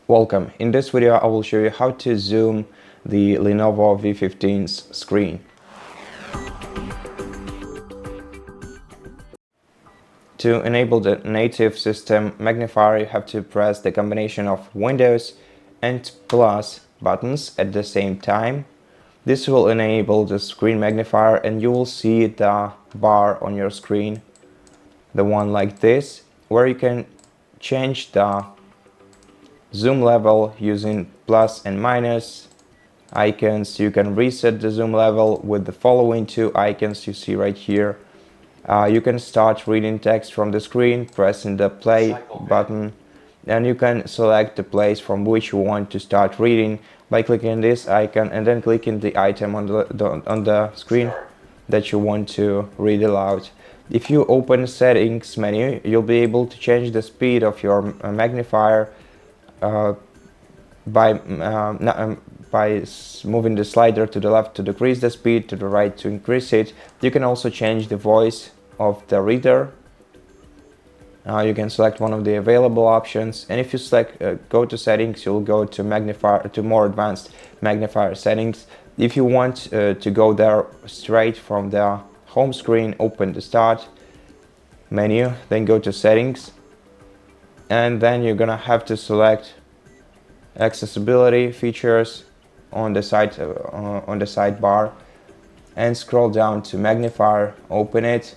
Welcome. In this video I will show you how to zoom the LENOVO V15's screen. To enable the native system magnifier, you have to press the combination of Windows and plus buttons at the same time. This will enable the screen magnifier and you will see the bar on your screen, the one like this, where you can change the zoom level using plus and minus icons. You can reset the zoom level with the following two icons you see right here. You can start reading text from the screen, pressing the play button, and you can select the place from which you want to start reading by clicking this icon and then clicking the item on the screen that you want to read aloud. If you open settings menu, you'll be able to change the speed of your magnifier by moving the slider to the left to decrease the speed, to the right to increase it. You can also change the voice of the reader. You can select one of the available options, and if you select go to settings, you'll go to magnifier, to more advanced magnifier settings. If you want to go there straight from the home screen, open the start menu, then go to settings, and then you're gonna have to select accessibility features on the sidebar and scroll down to magnifier, open it.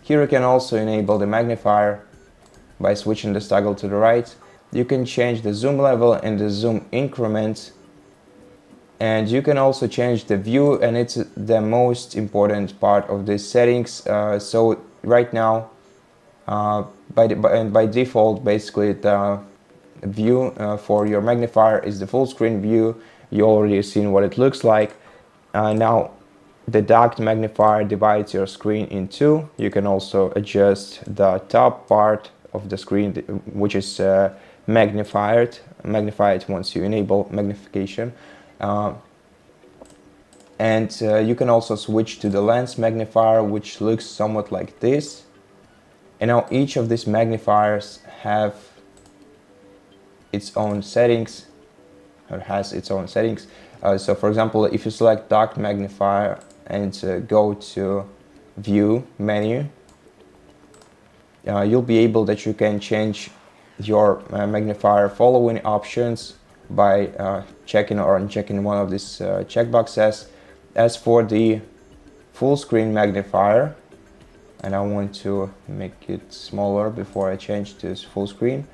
Here you can also enable the magnifier by switching the toggle to the right. You can change the zoom level and the zoom increment, and you can also change the view, and it's the most important part of these settings. So right now by default, basically the view for your magnifier is the full screen view. You already seen what it looks like. Now the docked magnifier divides your screen in two. You can also adjust the top part of the screen, which is magnified once you enable magnification. And you can also switch to the lens magnifier, which looks somewhat like this. And now each of these magnifiers have its own settings, or has its own settings. So for example, if you select docked magnifier and go to view menu, you'll be able that you can change your magnifier following options by checking or unchecking one of these checkboxes. As for the full screen magnifier, and I want to make it smaller before I change to full screen.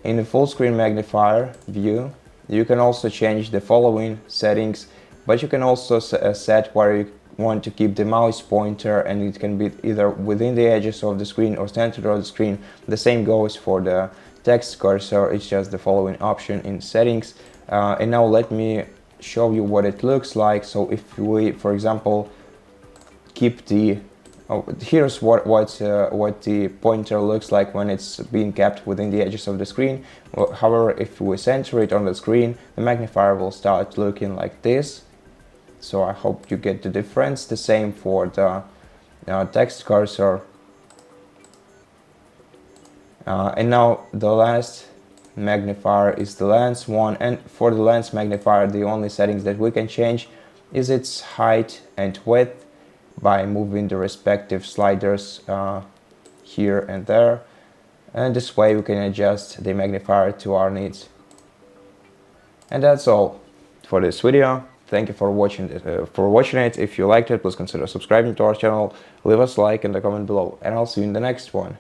In the full screen magnifier view, you can also change the following settings, but you can also set where you want to keep the mouse pointer, and it can be either within the edges of the screen or center of the screen. The same goes for the text cursor. It's just the following option in settings. And now let me show you what it looks like. So if we, for example, keep the here's what the pointer looks like when it's being kept within the edges of the screen. However, if we center it on the screen, the magnifier will start looking like this. So I hope you get the difference. The same for the text cursor. And now the last magnifier is the lens one, and for the lens magnifier, the only settings that we can change is its height and width by moving the respective sliders here and there, and this way we can adjust the magnifier to our needs. And that's all for this video. Thank you for watching it. If you liked it, please consider subscribing to our channel, leave us a like and a comment below, and I'll see you in the next one.